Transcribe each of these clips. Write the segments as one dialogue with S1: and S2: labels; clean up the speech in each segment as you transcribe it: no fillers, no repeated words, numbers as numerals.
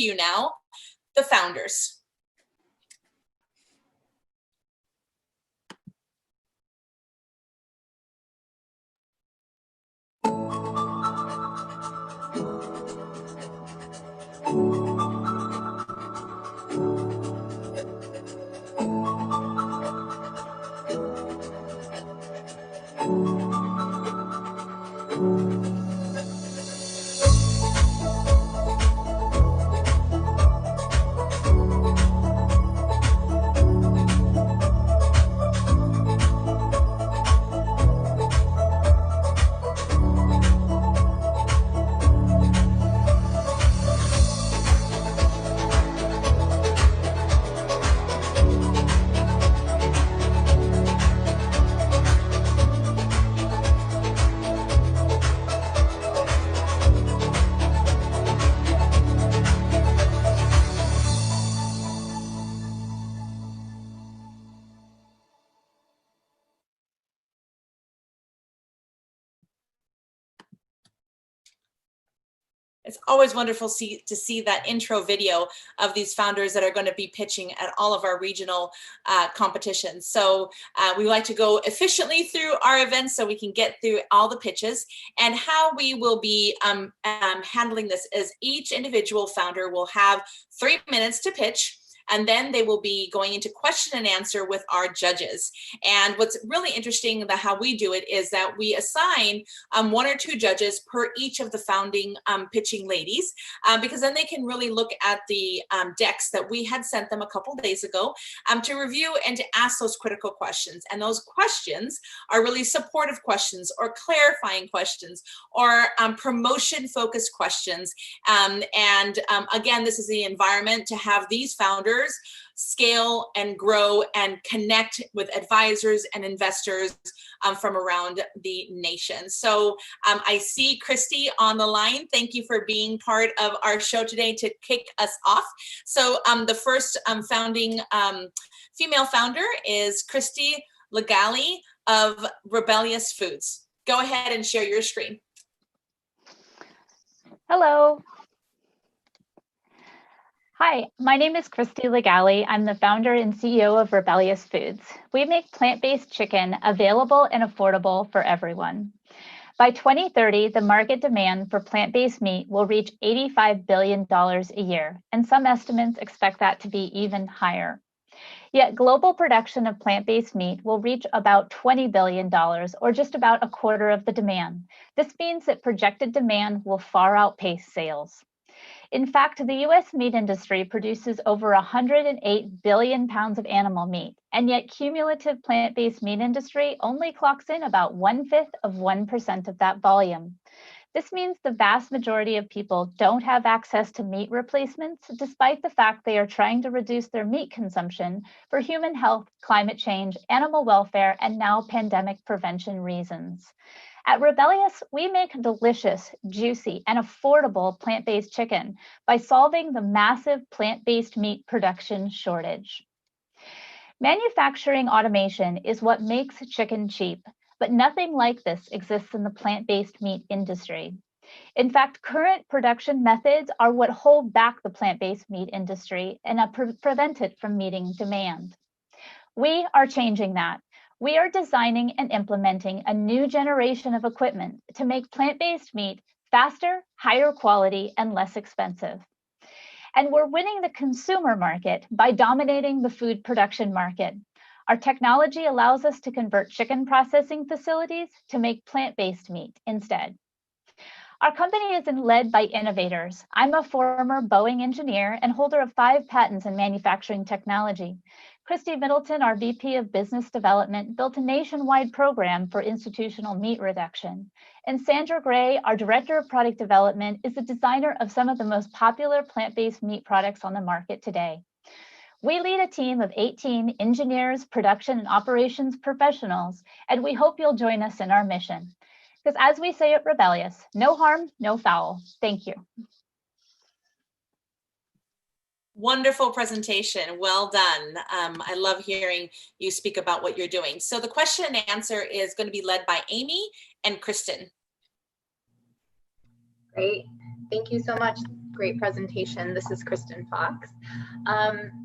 S1: to you now the founders. It's always wonderful to see that intro video of these founders that are going to be pitching at all of our regional competitions. So we like to go efficiently through our events so we can get through all the pitches. And how we will be handling this is each individual founder will have 3 minutes to pitch, and then they will be going into question and answer with our judges. And what's really interesting about how we do it is that we assign 1 or 2 judges per each of the founding pitching ladies, because then they can really look at the decks that we had sent them a couple days ago to review and to ask those critical questions. And those questions are really supportive questions or clarifying questions or promotion-focused questions. Again, this is the environment to have these founders scale and grow and connect with advisors and investors from around the nation. So I see Christie on the line. Thank you for being part of our show today to kick us off. So the first founding female founder is Christie Rebellyous of Rebellyous Foods. Go ahead and share your screen.
S2: Hello. Hi, my name is Christie Rebellyous. I'm the founder and CEO of Rebellyous Foods. We make plant-based chicken available and affordable for everyone. By 2030, the market demand for plant-based meat will reach $85 billion a year, and some estimates expect that to be even higher. Yet global production of plant-based meat will reach about $20 billion, or just about a quarter of the demand. This means that projected demand will far outpace sales. In fact, the US meat industry produces over 108 billion pounds of animal meat, and yet cumulative plant-based meat industry only clocks in about 1/5 of 1% of that volume. This means the vast majority of people don't have access to meat replacements, despite the fact they are trying to reduce their meat consumption for human health, climate change, animal welfare, and now pandemic prevention reasons. At Rebellyous, we make delicious, juicy, and affordable plant-based chicken by solving the massive plant-based meat production shortage. Manufacturing automation is what makes chicken cheap, but nothing like this exists in the plant-based meat industry. In fact, current production methods are what hold back the plant-based meat industry and prevent it from meeting demand. We are changing that. We are designing and implementing a new generation of equipment to make plant-based meat faster, higher quality, and less expensive. And we're winning the consumer market by dominating the food production market. Our technology allows us to convert chicken processing facilities to make plant-based meat instead. Our company is led by innovators. I'm a former Boeing engineer and holder of 5 patents in manufacturing technology. Christy Middleton, our VP of Business Development, built a nationwide program for institutional meat reduction. And Sandra Gray, our Director of Product Development, is the designer of some of the most popular plant-based meat products on the market today. We lead a team of 18 engineers, production, and operations professionals, and we hope you'll join us in our mission. Because as we say at Rebellyous, no harm, no foul. Thank you.
S1: Wonderful presentation. Well done. I love hearing you speak about what you're doing. So the question and answer is going to be led by Amy and Kristen.
S3: Great. Thank you so much. great presentation. This is Kristen Fox.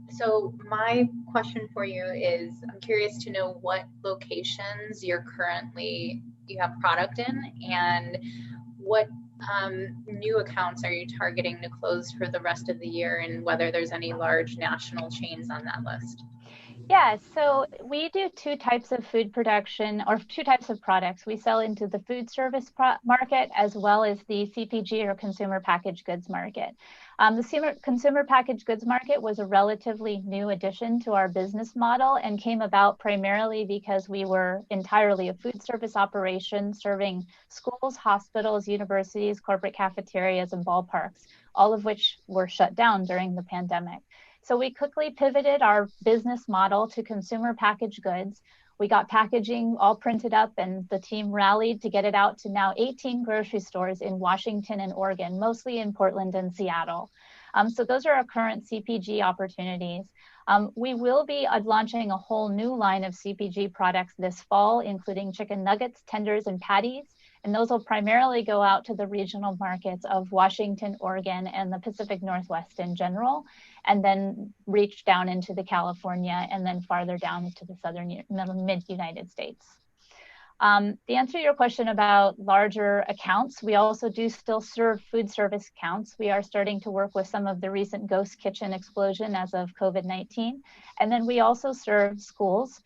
S3: So my question for you is, I'm curious to know what locations you have product in, and what new accounts are you targeting to close for the rest of the year, and whether there's any large national chains on that list.
S2: Yeah, so we do two types of food production, or two types of products. We sell into the food service market as well as the CPG or consumer packaged goods market. The consumer packaged goods market was a relatively new addition to our business model and came about primarily because we were entirely a food service operation serving schools, hospitals, universities, corporate cafeterias, and ballparks, all of which were shut down during the pandemic. So we quickly pivoted our business model to consumer packaged goods. We got packaging all printed up, and the team rallied to get it out to now 18 grocery stores in Washington and Oregon, mostly in Portland and Seattle. So those are our current CPG opportunities. We will be launching a whole new line of CPG products this fall, including chicken nuggets, tenders, and patties. And those will primarily go out to the regional markets of Washington, Oregon, and the Pacific Northwest in general, and then reach down into the California and then farther down to the southern mid-United States. The answer to your question about larger accounts, we also do still serve food service accounts. We are starting to work with some of the recent ghost kitchen explosion as of COVID-19. And then we also serve schools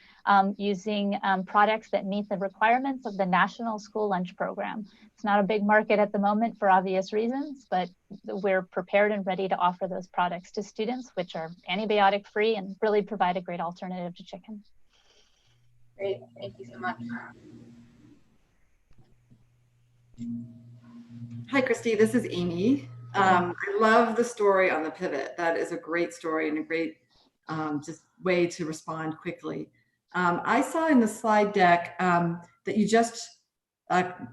S2: using products that meet the requirements of the National School Lunch Program. It's not a big market at the moment for obvious reasons, but we're prepared and ready to offer those products to students, which are antibiotic free and really provide a great alternative to chicken.
S3: Great, thank you so much.
S4: Hi, Christie, this is Amy. I love the story on the pivot. That is a great story and a great just way to respond quickly. I saw in the slide deck that you just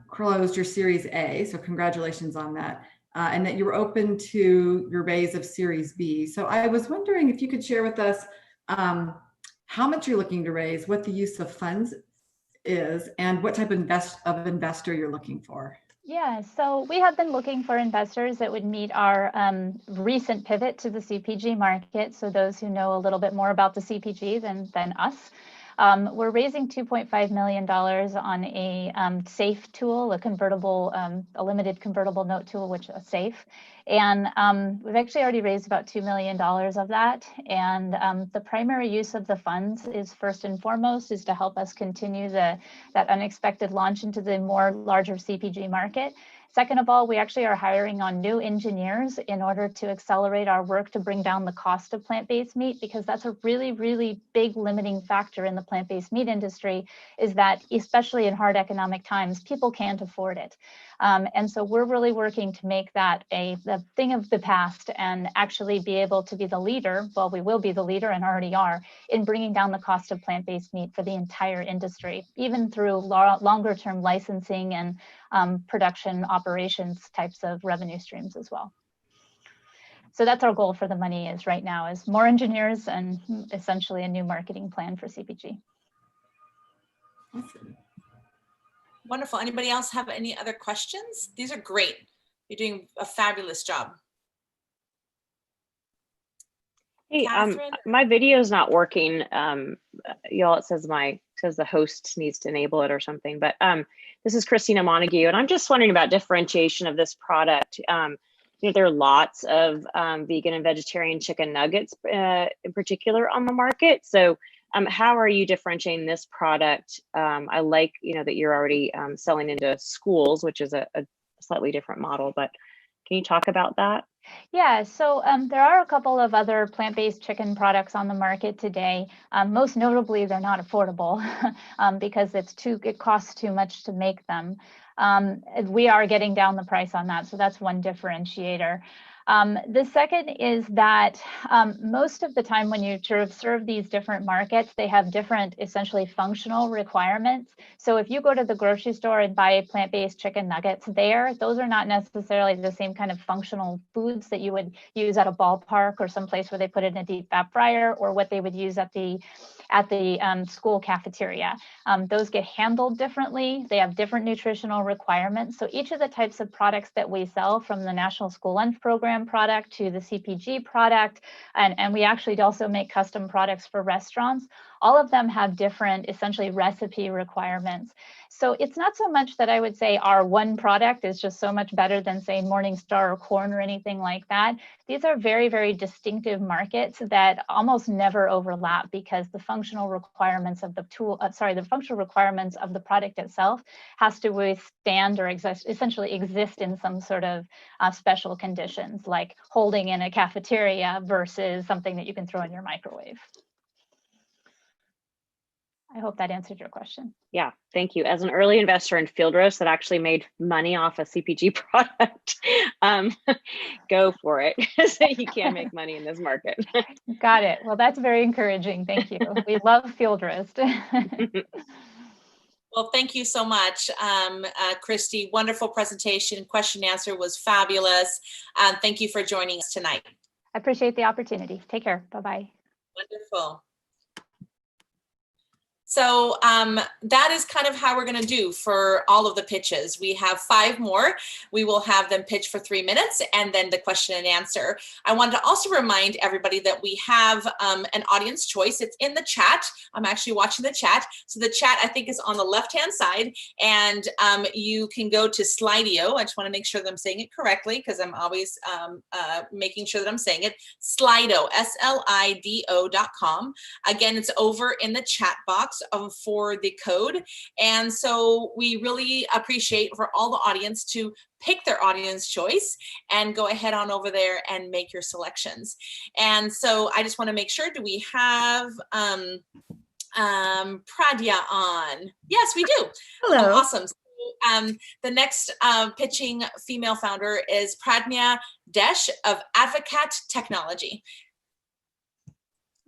S4: closed your Series A, so congratulations on that, and that you were open to your raise of Series B. So I was wondering if you could share with us how much you're looking to raise, what the use of funds is, and what type of investor you're looking for.
S2: Yeah, so we have been looking for investors that would meet our recent pivot to the CPG market. So those who know a little bit more about the CPG than us. We're raising $2.5 million on a SAFE tool, a limited convertible note tool, which is SAFE. And we've actually already raised about $2 million of that. And the primary use of the funds is first and foremost is to help us continue that unexpected launch into the more larger CPG market. Second of all, we actually are hiring on new engineers in order to accelerate our work to bring down the cost of plant-based meat, because that's a really, really big limiting factor in the plant-based meat industry, is that especially in hard economic times, people can't afford it. And so we're really working to make that the thing of the past and actually be able to be the leader. Well, we will be the leader and already are in bringing down the cost of plant-based meat for the entire industry, even through longer term licensing and production operations types of revenue streams as well. So that's our goal for the money is right now is more engineers and essentially a new marketing plan for CPG.
S4: Awesome.
S1: Wonderful. Anybody else have any other questions? These are great. You're doing a fabulous job.
S5: Hey, my video is not working. Y'all, it says the host needs to enable it or something. But this is Christina Montague, and I'm just wondering about differentiation of this product. There are lots of vegan and vegetarian chicken nuggets in particular on the market. So how are you differentiating this product? I like, that you're already selling into schools, which is a slightly different model, but can you talk about that?
S2: Yeah, so there are a couple of other plant-based chicken products on the market today. Most notably, they're not affordable because it costs too much to make them. We are getting down the price on that, so that's one differentiator. The second is that most of the time when you sort of serve these different markets, they have different essentially functional requirements. So if you go to the grocery store and buy plant-based chicken nuggets those are not necessarily the same kind of functional foods that you would use at a ballpark or someplace where they put it in a deep fat fryer, or what they would use at the school cafeteria. Those get handled differently. They have different nutritional requirements. So each of the types of products that we sell, from the National School Lunch Program product to the CPG product, and we actually also make custom products for restaurants, all of them have different, essentially, recipe requirements. So it's not so much that I would say our one product is just so much better than, say, Morningstar or corn or anything like that. These are very, very distinctive markets that almost never overlap, because the functional requirements of the the functional requirements of the product itself has to withstand or essentially exist in some sort of special conditions, like holding in a cafeteria versus something that you can throw in your microwave. I hope that answered your question.
S5: Yeah, thank you. As an early investor in field roast that actually made money off a CPG product, go for it. So you can make money in this market.
S2: Got it. Well, that's very encouraging. Thank you. We love field roast.
S1: Well, thank you so much, Christie. Wonderful presentation. Question and answer was fabulous. Thank you for joining us tonight.
S2: I appreciate the opportunity. Take care. Bye-bye.
S1: Wonderful. So that is kind of how we're going to do for all of the pitches. We have 5 more. We will have them pitch for 3 minutes and then the question and answer. I wanted to also remind everybody that we have an audience choice. It's in the chat. I'm actually watching the chat. So the chat, I think, is on the left-hand side, and you can go to Slido. I just want to make sure that I'm saying it correctly, because I'm always making sure that I'm saying it. Slido, SLIDO.com. Again, it's over in the chat box for the code. And so we really appreciate for all the audience to pick their audience choice and go ahead on over there and make your selections. And so I just want to make sure, do we have Pradya on? Yes, we do.
S6: Hello.
S1: Awesome. So, the next pitching female founder is Pradnya Desh of Advocat Technology.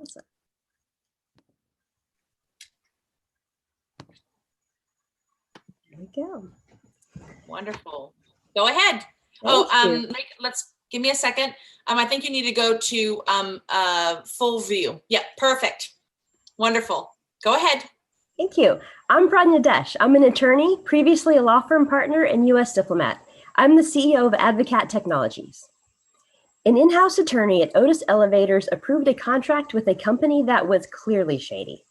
S6: Awesome. There we go.
S1: Wonderful. Go ahead. Let's give me a second. I think you need to go to full view. Yeah, perfect. Wonderful. Go ahead.
S6: Thank you. I'm Pradnya Desh. I'm an attorney, previously a law firm partner and U.S. diplomat. I'm the CEO of Advocat Technologies. An in-house attorney at Otis Elevators approved a contract with a company that was clearly shady.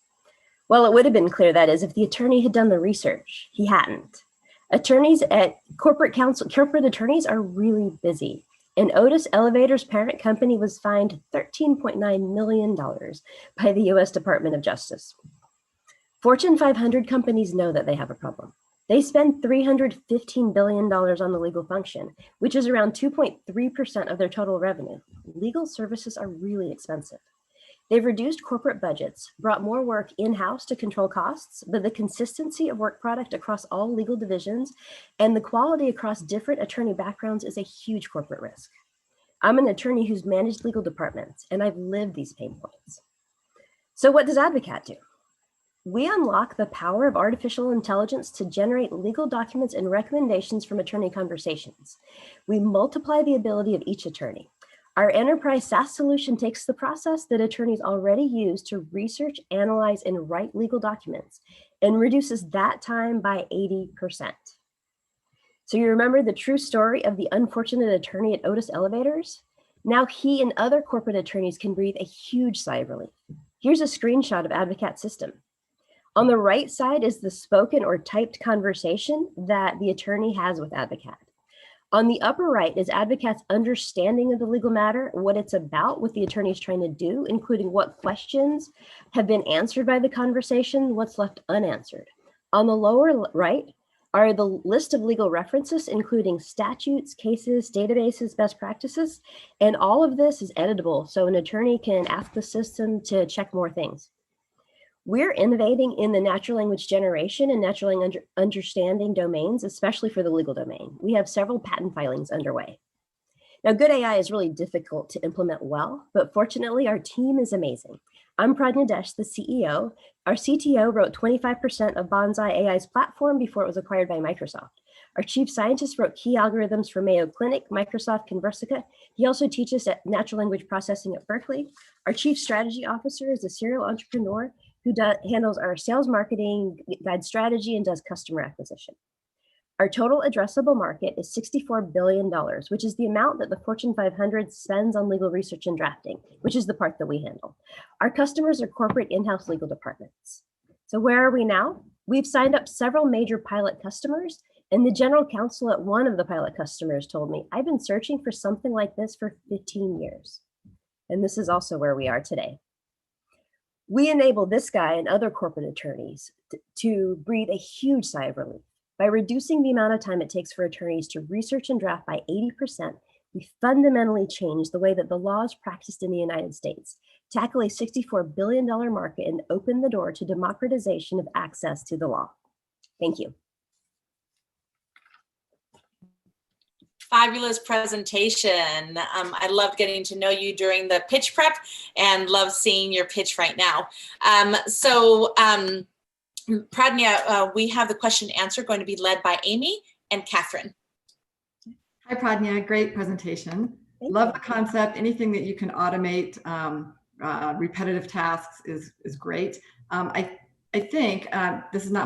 S6: Well, it would have been clear, that is, if the attorney had done the research. He hadn't. Attorneys at corporate attorneys are really busy. And Otis Elevators' parent company was fined $13.9 million by the U.S. Department of Justice. Fortune 500 companies know that they have a problem. They spend $315 billion on the legal function, which is around 2.3% of their total revenue. Legal services are really expensive. They've reduced corporate budgets, brought more work in-house to control costs, but the consistency of work product across all legal divisions and the quality across different attorney backgrounds is a huge corporate risk. I'm an attorney who's managed legal departments, and I've lived these pain points. So what does Advocat do? We unlock the power of artificial intelligence to generate legal documents and recommendations from attorney conversations. We multiply the ability of each attorney. Our enterprise SaaS solution takes the process that attorneys already use to research, analyze, and write legal documents and reduces that time by 80%. So you remember the true story of the unfortunate attorney at Otis Elevators? Now he and other corporate attorneys can breathe a huge sigh of relief. Here's a screenshot of Advocat's system. On the right side is the spoken or typed conversation that the attorney has with Advocat. On the upper right is Advocat's understanding of the legal matter, what it's about, what the attorney is trying to do, including what questions have been answered by the conversation, what's left unanswered. On the lower right are the list of legal references, including statutes, cases, databases, best practices, and all of this is editable, so an attorney can ask the system to check more things. We're innovating in the natural language generation and natural language understanding domains, especially for the legal domain. We have several patent filings underway. Now, good AI is really difficult to implement well, but fortunately, our team is amazing. I'm Pradnya Desh, the CEO. Our CTO wrote 25% of Bonsai AI's platform before it was acquired by Microsoft. Our chief scientist wrote key algorithms for Mayo Clinic, Microsoft, Conversica. He also teaches at natural language processing at Berkeley. Our chief strategy officer is a serial entrepreneur who handles our sales marketing, guides strategy, and does customer acquisition. Our total addressable market is $64 billion, which is the amount that the Fortune 500 spends on legal research and drafting, which is the part that we handle. Our customers are corporate in-house legal departments. So where are we now? We've signed up several major pilot customers, and the general counsel at one of the pilot customers told me, I've been searching for something like this for 15 years. And this is also where we are today. We enable this guy and other corporate attorneys to breathe a huge sigh of relief. By reducing the amount of time it takes for attorneys to research and draft by 80%, we fundamentally changed the way that the law is practiced in the United States, tackle a $64 billion market, and open the door to democratization of access to the law. Thank you.
S1: Fabulous presentation. I loved getting to know you during the pitch prep and love seeing your pitch right now. Pradnya, we have the question and answer going to be led by Amy and Catherine.
S4: Hi, Pradnya. Great presentation. Love the concept. Anything that you can automate repetitive tasks is great. I think this is not my